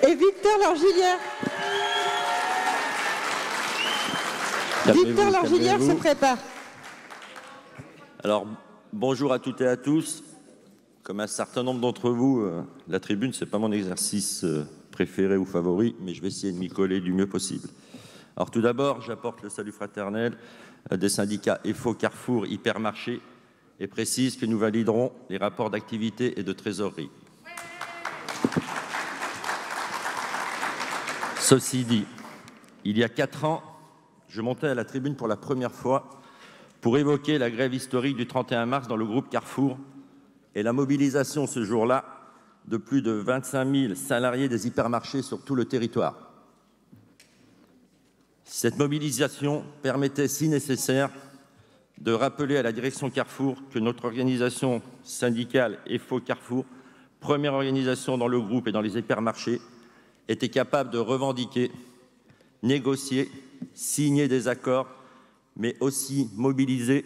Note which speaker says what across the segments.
Speaker 1: et Victor Lorgilière. Victor Lorgilière se prépare.
Speaker 2: Alors, bonjour à toutes et à tous. Comme un certain nombre d'entre vous, la tribune, ce n'est pas mon exercice préféré ou favori, mais je vais essayer de m'y coller du mieux possible. Alors tout d'abord, j'apporte le salut fraternel des syndicats EFO, Carrefour, Hypermarché et précise que nous validerons les rapports d'activité et de trésorerie. Ceci dit, il y a 4 ans, je montais à la tribune pour la première fois pour évoquer la grève historique du 31 mars dans le groupe Carrefour et la mobilisation ce jour-là de plus de 25 000 salariés des hypermarchés sur tout le territoire. Cette mobilisation permettait, si nécessaire, de rappeler à la direction Carrefour que notre organisation syndicale EFO Carrefour, première organisation dans le groupe et dans les hypermarchés, était capable de revendiquer, négocier, signer des accords, mais aussi mobiliser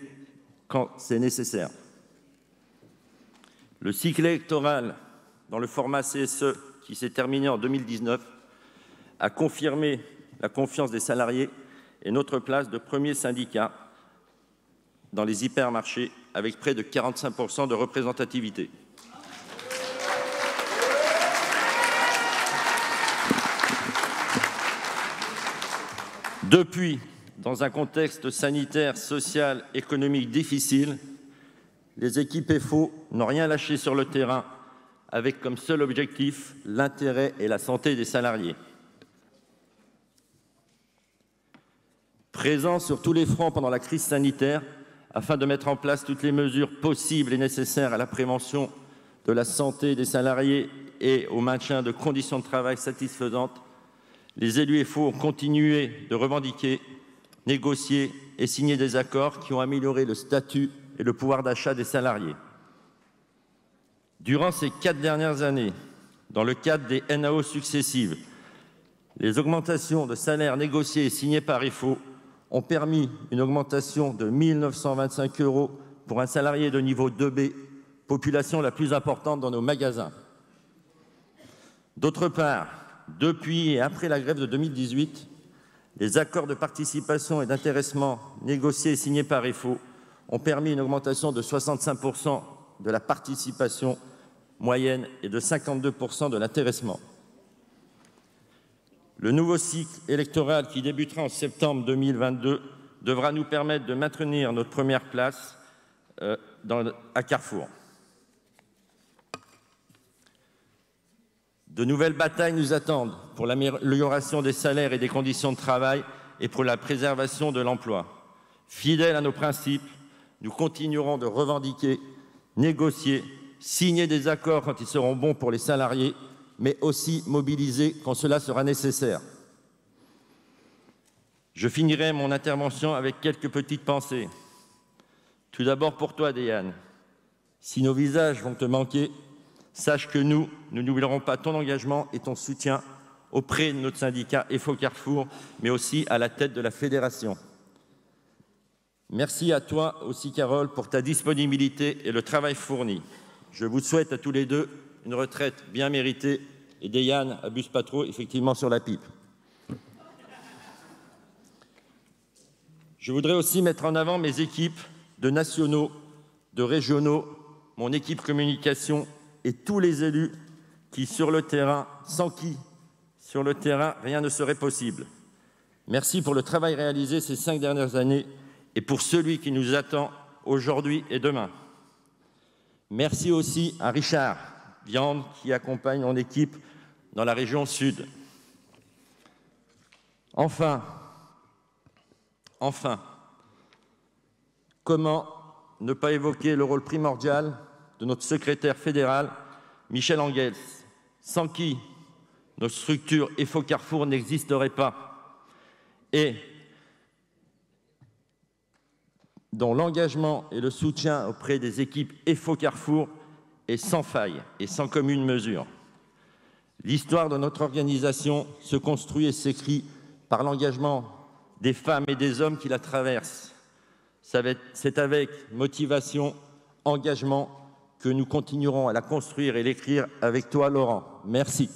Speaker 2: quand c'est nécessaire. Le cycle électoral dans le format CSE qui s'est terminé en 2019 a confirmé la confiance des salariés et notre place de premier syndicat dans les hypermarchés avec près de 45% de représentativité. Depuis, dans un contexte sanitaire, social, économique difficile, les équipes EFO n'ont rien lâché sur le terrain avec comme seul objectif l'intérêt et la santé des salariés. Présents sur tous les fronts pendant la crise sanitaire, afin de mettre en place toutes les mesures possibles et nécessaires à la prévention de la santé des salariés et au maintien de conditions de travail satisfaisantes, les élus EFO ont continué de revendiquer, négocier et signer des accords qui ont amélioré le statut et le pouvoir d'achat des salariés. Durant ces 4 dernières années, dans le cadre des NAO successives, les augmentations de salaires négociées et signées par EFO ont permis une augmentation de 1 925 € pour un salarié de niveau 2B, population la plus importante dans nos magasins. D'autre part, depuis et après la grève de 2018, les accords de participation et d'intéressement négociés et signés par EFO ont permis une augmentation de 65% de la participation moyenne et de 52% de l'intéressement. Le nouveau cycle électoral qui débutera en septembre 2022 devra nous permettre de maintenir notre première place à Carrefour. De nouvelles batailles nous attendent pour l'amélioration des salaires et des conditions de travail et pour la préservation de l'emploi. Fidèles à nos principes, nous continuerons de revendiquer, négocier, signer des accords quand ils seront bons pour les salariés, mais aussi mobiliser quand cela sera nécessaire. Je finirai mon intervention avec quelques petites pensées. Tout d'abord pour toi, Déane. Si nos visages vont te manquer, sache que nous n'oublierons pas ton engagement et ton soutien auprès de notre syndicat EFO Carrefour, mais aussi à la tête de la fédération. Merci à toi aussi, Carole, pour ta disponibilité et le travail fourni. Je vous souhaite à tous les deux une retraite bien méritée et Déane, abuse pas trop, effectivement, sur la pipe. Je voudrais aussi mettre en avant mes équipes de nationaux, de régionaux, mon équipe communication et tous les élus qui, sur le terrain, sans qui, sur le terrain, rien ne serait possible. Merci pour le travail réalisé ces 5 dernières années et pour celui qui nous attend aujourd'hui et demain. Merci aussi à Richard Viande qui accompagne mon équipe dans la région sud. Enfin, comment ne pas évoquer le rôle primordial de notre secrétaire fédéral, Michel Engels, sans qui notre structure EFO Carrefour n'existerait pas et dont l'engagement et le soutien auprès des équipes EFO Carrefour est sans faille et sans commune mesure. L'histoire de notre organisation se construit et s'écrit par l'engagement des femmes et des hommes qui la traversent. C'est avec motivation, engagement que nous continuerons à la construire et l'écrire avec toi, Laurent. Merci.